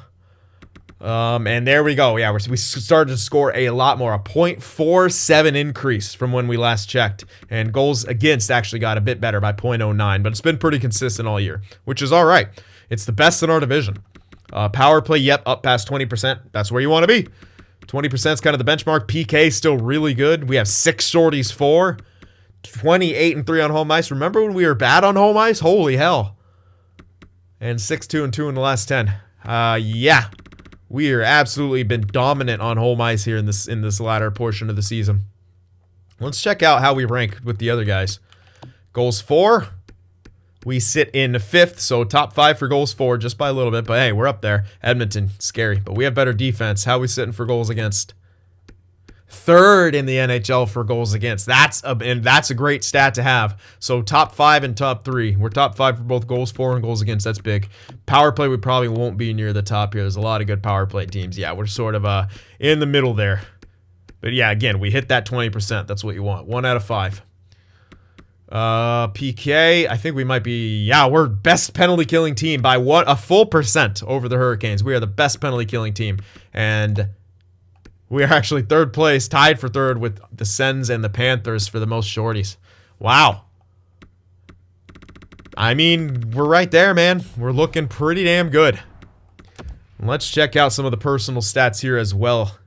And there we go. Yeah, we started to score a lot more. A .47 increase from when we last checked. And goals against actually got a bit better by .09. But it's been pretty consistent all year, which is all right. It's the best in our division. Power play, yep, up past 20%. That's where you want to be. 20% is kind of the benchmark. PK still really good. We have 6 shorties, 4. 28-3 on home ice. Remember when we were bad on home ice? Holy hell. And 6-2-2 in the last 10. Yeah. We are absolutely been dominant on home ice here in this latter portion of the season. Let's check out how we rank with the other guys. Goals for, we sit in 5th, so top 5 for goals for, just by a little bit. But hey, we're up there. Edmonton, scary. But we have better defense. How are we sitting for goals against? 3rd in the NHL for goals against. That's a great stat to have. So top 5 and top 3. We're top 5 for both goals for and goals against. That's big. Power play, we probably won't be near the top here. There's a lot of good power play teams. Yeah, we're sort of in the middle there. But yeah, again, we hit that 20%. That's what you want. 1 out of 5. PK, I think we might be, yeah, we're best penalty killing team by a full percent over the Hurricanes. We are the best penalty killing team. And we are actually 3rd place, tied for 3rd with the Sens and the Panthers for the most shorties. Wow. I mean, we're right there, man. We're looking pretty damn good. Let's check out some of the personal stats here as well.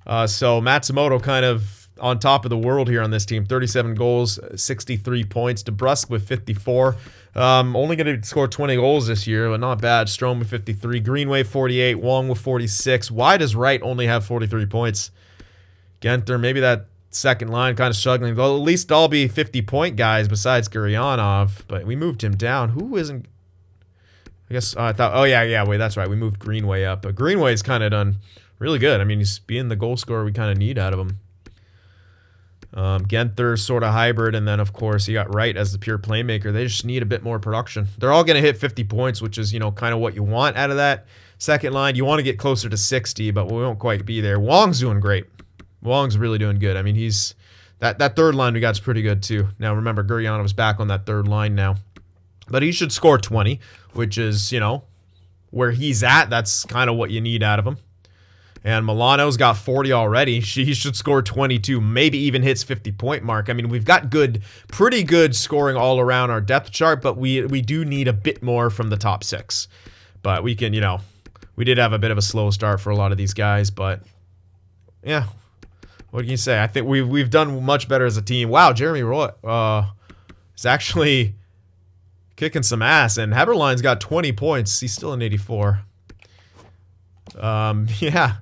So Matsumoto kind of on top of the world here on this team. 37 goals, 63 points. DeBrusk with 54. Only going to score 20 goals this year, but not bad. Strome with 53. Greenway 48. Wong with 46. Why does Wright only have 43 points? Genther, maybe that second line kind of struggling. Well, at least all be 50-point guys besides Guryanov. But we moved him down. Who isn't? I guess I thought. Oh yeah. Wait, that's right. We moved Greenway up. But Greenway's kind of done really good. I mean, he's being the goal scorer we kind of need out of him. Genther sort of hybrid, and then of course you got Wright as the pure playmaker. They just need a bit more production. They're all going to hit 50 points, which is, you know, kind of what you want out of that second line. You want to get closer to 60, but we won't quite be there. Wong's doing great. Wong's really doing good. I mean, he's that 3rd line we got's pretty good too. Now remember, Guryanov's back on that 3rd line now, but he should score 20, which is, you know, where he's at. That's kind of what you need out of him. And Milano's got 40 already. He should score 22, maybe even hits 50-point mark. I mean, we've got pretty good scoring all around our depth chart, but we do need a bit more from the top 6. But we can, you know, we did have a bit of a slow start for a lot of these guys, but yeah, what can you say? I think we've done much better as a team. Wow, Jeremy Roy is actually kicking some ass, and Heberlein's got 20 points. He's still in 84. Yeah.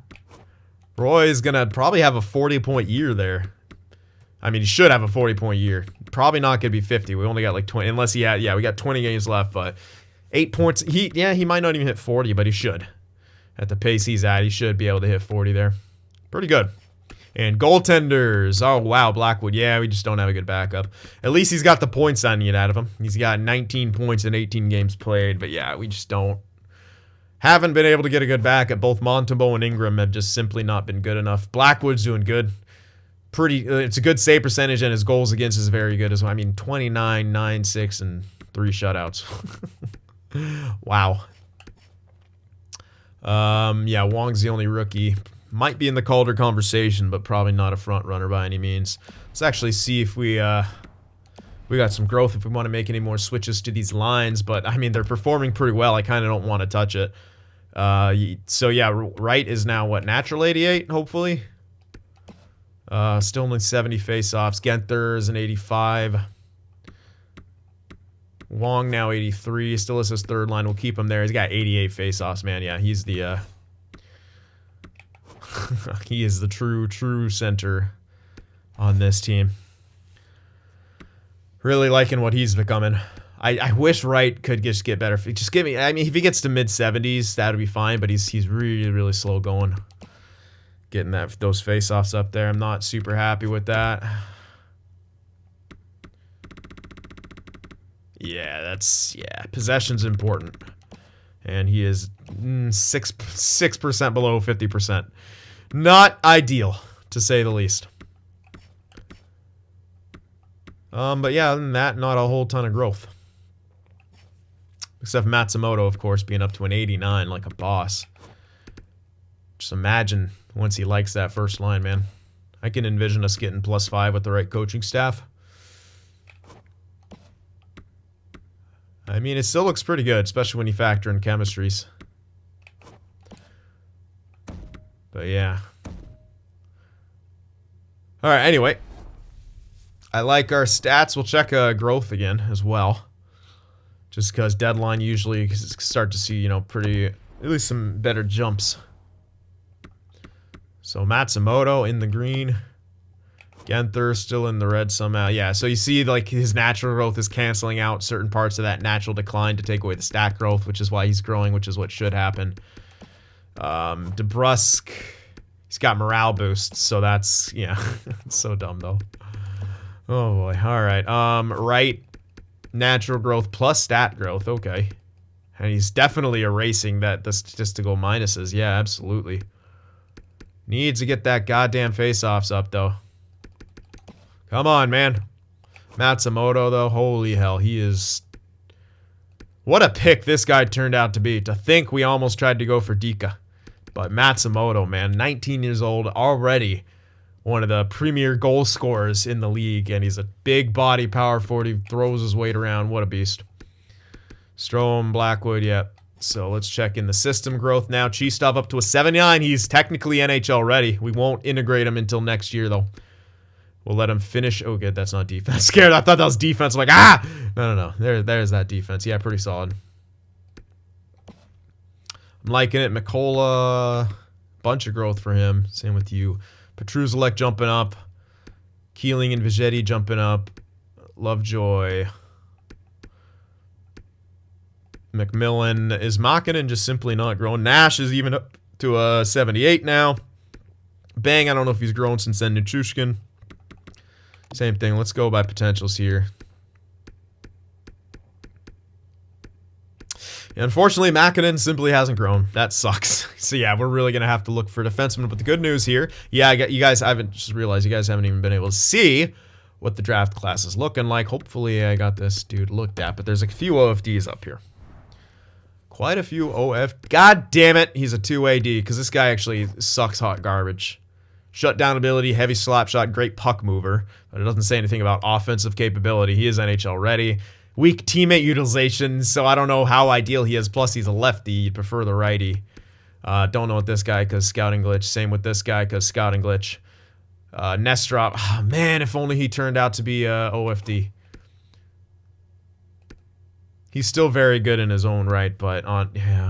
Roy is going to probably have a 40-point year there. I mean, he should have a 40-point year. Probably not going to be 50. We only got like 20, unless he had, yeah, we got 20 games left, but 8 points. He might not even hit 40, but he should. At the pace he's at, he should be able to hit 40 there. Pretty good. And goaltenders. Oh, wow, Blackwood. Yeah, we just don't have a good backup. At least he's got the points I need out of him. He's got 19 points in 18 games played, but yeah, we just haven't been able to get a good backup. Both Montembeault and Ingram have just simply not been good enough. Blackwood's doing good. It's a good save percentage, and his goals against is very good as well. I mean, 29, 9, 6, and 3 shutouts. Wow. Yeah, Wong's the only rookie. Might be in the Calder conversation, but probably not a front runner by any means. Let's actually see if we got some growth if we want to make any more switches to these lines. But I mean, they're performing pretty well. I kind of don't want to touch it. So yeah, Wright is now what, natural 88, hopefully. Still only 70 face-offs. Genther is an 85. Wong now 83. Still is his 3rd line. We'll keep him there. He's got 88 face-offs, man. Yeah, he's the he is the true center on this team. Really liking what he's becoming. I wish Wright could just get better. Just give me. I mean, if he gets to mid-70s, that would be fine. But he's really slow going. Getting those face-offs up there. I'm not super happy with that. Yeah, possession's important. And he is 6% below 50%. Not ideal, to say the least. But yeah, other than that, not a whole ton of growth. Except Matsumoto, of course, being up to an 89 like a boss. Just imagine once he likes that first line, man. I can envision us getting +5 with the right coaching staff. I mean, it still looks pretty good, especially when you factor in chemistries. But yeah. Alright, anyway. I like our stats. We'll check growth again as well. Just because deadline usually start to see, you know, at least some better jumps. So Matsumoto in the green. Genther still in the red somehow. Yeah, so you see like his natural growth is canceling out certain parts of that natural decline to take away the stat growth, which is why he's growing, which is what should happen. DeBrusque, he's got morale boosts, so that's, yeah, it's so dumb though. Oh boy, alright. Right, natural growth plus stat growth, okay. And he's definitely erasing the statistical minuses, yeah, absolutely. Needs to get that goddamn face-offs up, though. Come on, man. Matsumoto, though, holy hell, he is... What a pick this guy turned out to be. To think we almost tried to go for Dika. But Matsumoto, man, 19 years old, already one of the premier goal scorers in the league, and he's a big body power forward. He throws his weight around. What a beast. Strome, Blackwood, yep. So let's check in the system growth now. Chistov up to a 79. He's technically NHL ready. We won't integrate him until next year, though. We'll let him finish. Oh, good. That's not defense. Scared. I thought that was defense. I'm like, ah! No. There's that defense. Yeah, pretty solid. I'm liking it. Mikola, bunch of growth for him. Same with you. Petruzalek jumping up. Keeling and Vegetti jumping up. Lovejoy. McMillan. Is Makinen just simply not growing? Nash is even up to a 78 now. Bang, I don't know if he's grown since then. Nichushkin. Same thing. Let's go by potentials here. Unfortunately, Makinen simply hasn't grown. That sucks. So yeah, we're really gonna have to look for defensemen. But the good news here, yeah, you guys, I haven't just realized you guys haven't even been able to see what the draft class is looking like. Hopefully, I got this dude looked at. But there's a few OFDs up here. Quite a few OF. God damn it, he's a 2AD because this guy actually sucks hot garbage. Shutdown ability, heavy slap shot, great puck mover, but it doesn't say anything about offensive capability. He is NHL ready. Weak teammate utilization, so I don't know how ideal he is. Plus, he's a lefty. You'd prefer the righty. Don't know what this guy because scouting glitch. Same with this guy because scouting glitch. Nestrov. Oh, man, if only he turned out to be OFD. He's still very good in his own right, but yeah.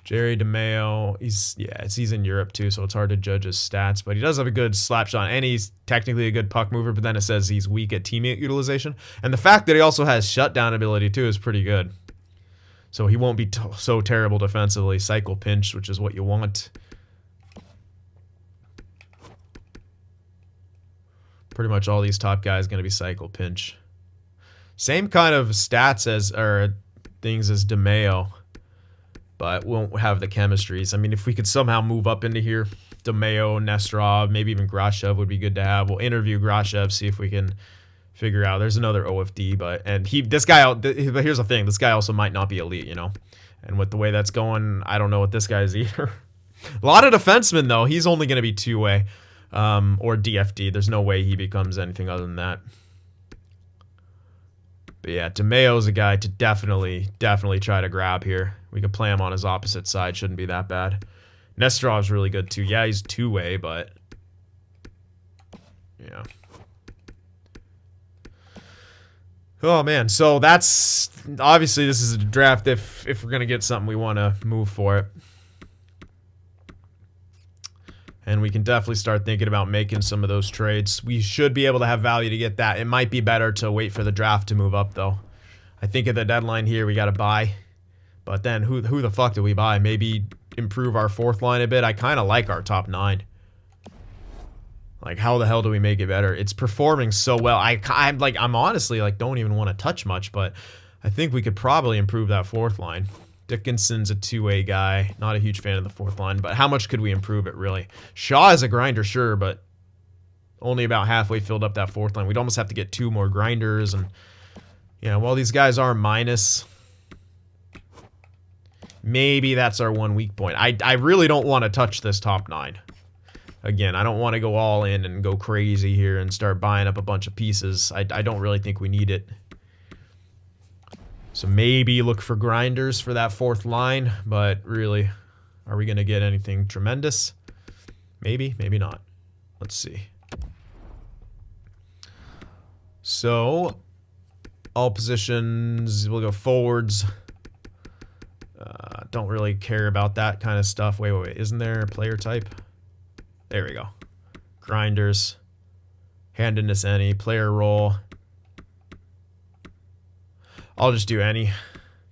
Jerry DeMeo, he's in Europe too, so it's hard to judge his stats, but he does have a good slap shot, and he's technically a good puck mover, but then it says he's weak at teammate utilization. And the fact that he also has shutdown ability too is pretty good. So he won't be so terrible defensively. Cycle pinch, which is what you want. Pretty much all these top guys going to be cycle pinch. Same kind of stats or things as DeMeo, but won't have the chemistries. I mean, if we could somehow move up into here, DeMeo, Nestrov, maybe even Grashev would be good to have. We'll interview Grashev, see if we can figure out. There's another OFD, but here's the thing. This guy also might not be elite, you know. And with the way that's going, I don't know what this guy is either. A lot of defensemen, though. He's only going to be two-way or DFD. There's no way he becomes anything other than that. But yeah, DeMeo's a guy to definitely try to grab here. We could play him on his opposite side. Shouldn't be that bad. Nestrov's really good too. Yeah, he's two-way, but yeah. Oh man, so that's obviously this is a draft. If we're gonna get something, we want to move for it, and we can definitely start thinking about making some of those trades. We should be able to have value to get that. It might be better to wait for the draft to move up, though. I think at the deadline here we got to buy. But then who the fuck do we buy? Maybe improve our fourth line a bit. I kind of like our top 9. Like, how the hell do we make it better? It's performing so well. I'm honestly like don't even want to touch much, but I think we could probably improve that fourth line. Dickinson's a 2-way guy. Not a huge fan of the fourth line, but how much could we improve it really? Shaw is a grinder, sure, but only about halfway filled up that fourth line. We'd almost have to get 2 more grinders, and yeah, well, these guys are minus. Maybe that's our one weak point. I really don't want to touch this top 9. Again, I don't want to go all in and go crazy here and start buying up a bunch of pieces. I don't really think we need it. So maybe look for grinders for that fourth line, but really, are we going to get anything tremendous? Maybe, maybe not. Let's see. So, all positions, we'll go forwards. Don't really care about that kind of stuff. Wait. Isn't there a player type? There we go. Grinders. Handedness any. Player role. I'll just do any.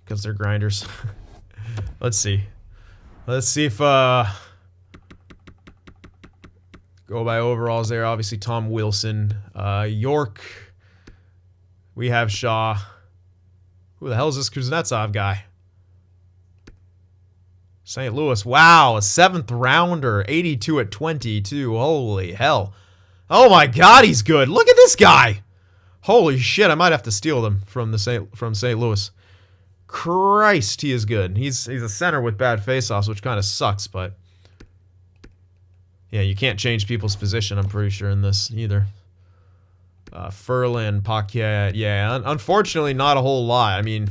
Because they're grinders. Let's see. Let's see if... Go by overalls there. Obviously, Tom Wilson. York. We have Shaw. Who the hell is this Kuznetsov guy? St. Louis. Wow, a 7th rounder. 82 at 22. Holy hell. Oh my god, he's good. Look at this guy. Holy shit, I might have to steal them from St. Louis. Christ, he is good. He's a center with bad faceoffs, which kind of sucks, but yeah, you can't change people's position, I'm pretty sure, in this either. Ferland, Paquette, yeah, unfortunately not a whole lot. I mean,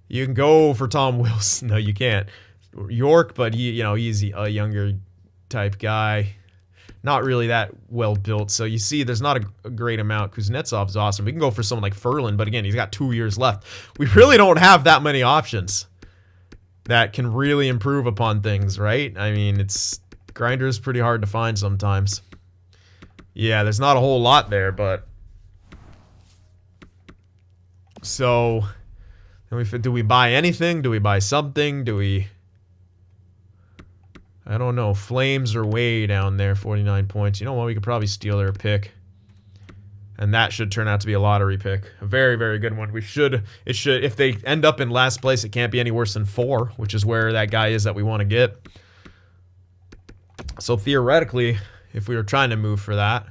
you can go for Tom Wilson. No, you can't. York, but he's a younger type guy. Not really that well built. So you see, there's not a great amount. Kuznetsov's awesome. We can go for someone like Ferland, but again, he's got 2 years left. We really don't have that many options that can really improve upon things, right? I mean, grinder is pretty hard to find sometimes. Yeah, there's not a whole lot there, but so do we buy anything? Do we buy something? Do we? I don't know. Flames are way down there, 49 points. You know what? We could probably steal their pick. And that should turn out to be a lottery pick. A very, very good one. It should, if they end up in last place, it can't be any worse than 4, which is where that guy is that we want to get. So theoretically, if we were trying to move for that,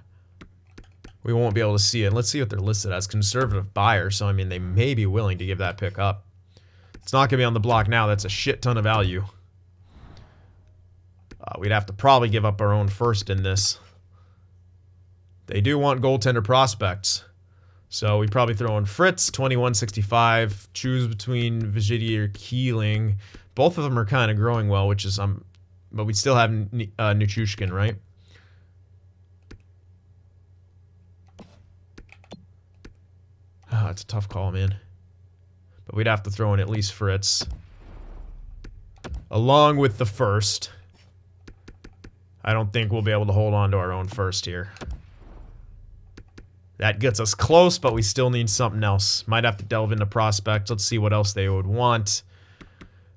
we won't be able to see it. Let's see what they're listed as. Conservative buyer. So, I mean, they may be willing to give that pick up. It's not going to be on the block now. That's a shit ton of value. We'd have to probably give up our own first in this. They do want goaltender prospects. So we probably throw in Fritz, 2165. Choose between Vigidi or Keeling. Both of them are kind of growing well, which is... but we still have Nichushkin, right? Oh, it's a tough call, man. But we'd have to throw in at least Fritz. Along with the first. I don't think we'll be able to hold on to our own first here. That gets us close, but we still need something else. Might have to delve into prospects. Let's see what else they would want.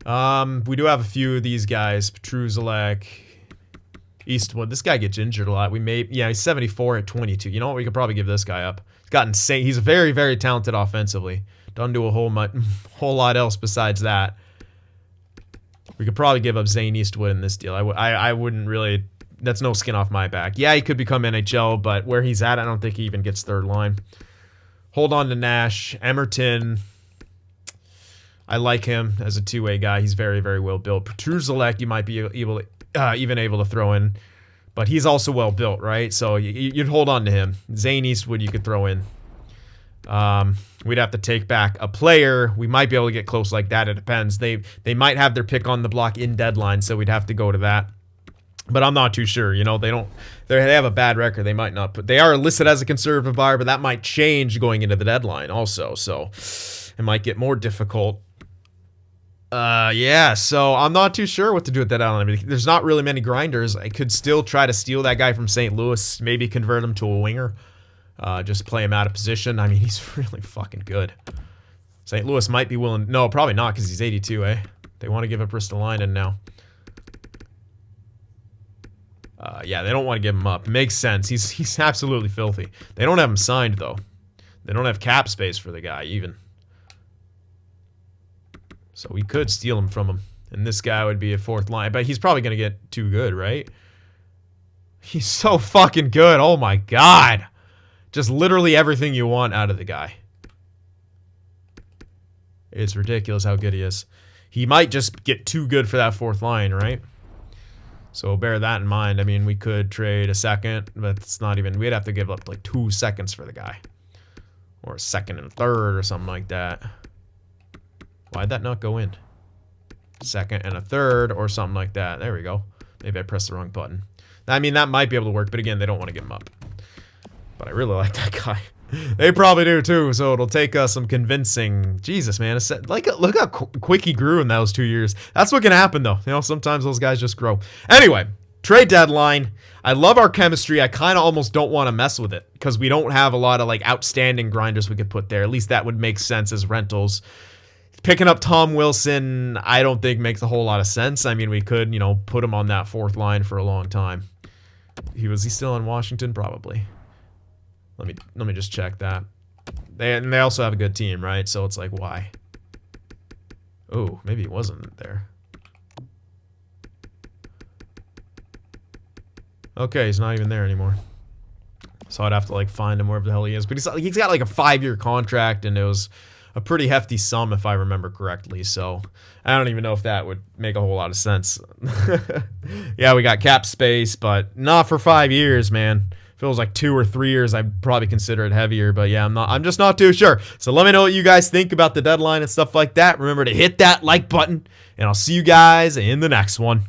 We do have a few of these guys. Petruzalek, Eastwood. This guy gets injured a lot. He's 74 at 22. You know what? We could probably give this guy up. He's got insane. He's very, very talented offensively. Doesn't do a whole lot else besides that. We could probably give up Zane Eastwood in this deal. I wouldn't really... That's no skin off my back. Yeah, he could become NHL, but where he's at, I don't think he even gets third line. Hold on to Nash. Emerton. I like him as a two-way guy. He's very, very well built. Petruzalek, you might be even able to throw in, but he's also well built, right? So you'd hold on to him. Zane Eastwood, you could throw in. We'd have to take back a player. We might be able to get close like that. It depends. They might have their pick on the block in deadline, so we'd have to go to that. But I'm not too sure. You know, they have a bad record. They might not put. They are listed as a conservative buyer, but that might change going into the deadline also. So it might get more difficult. Yeah. So I'm not too sure what to do with that island. I mean, there's not really many grinders. I could still try to steal that guy from St. Louis. Maybe convert him to a winger. Just play him out of position. I mean, he's really fucking good. St. Louis might be willing. No, probably not because he's 82, eh? They want to give up Ristolainen now. Yeah, they don't want to give him up. Makes sense. He's absolutely filthy. They don't have him signed, though. They don't have cap space for the guy, even. So we could steal him from him. And this guy would be a fourth line. But he's probably going to get too good, right? He's so fucking good. Oh, my God. Just literally everything you want out of the guy. It's ridiculous how good he is. He might just get too good for that fourth line, right? So bear that in mind. I mean, we could trade a second, but it's not even... We'd have to give up like 2 seconds for the guy. Or a second and a third or something like that. Why'd that not go in? Second and a third or something like that. There we go. Maybe I pressed the wrong button. I mean, that might be able to work, but again, they don't want to give him up. But I really like that guy. They probably do too, so it'll take us some convincing. Jesus, man. It's like, look how quick he grew in those 2 years. That's what can happen, though. You know, sometimes those guys just grow. Anyway, trade deadline. I love our chemistry. I kind of almost don't want to mess with it because we don't have a lot of, like, outstanding grinders we could put there. At least that would make sense as rentals. Picking up Tom Wilson, I don't think makes a whole lot of sense. I mean, we could, you know, put him on that fourth line for a long time. Was he still in Washington? Probably. Let me just check that. They also have a good team, right? So it's like, why? Oh, maybe he wasn't there. Okay, he's not even there anymore. So I'd have to like find him wherever the hell he is. But he's got like a 5-year contract, and it was a pretty hefty sum if I remember correctly. So I don't even know if that would make a whole lot of sense. Yeah, we got cap space, but not for 5 years, man. If it was like 2 or 3 years, I'd probably consider it heavier, but yeah, I'm just not too sure. So let me know what you guys think about the deadline and stuff like that. Remember to hit that like button, and I'll see you guys in the next one.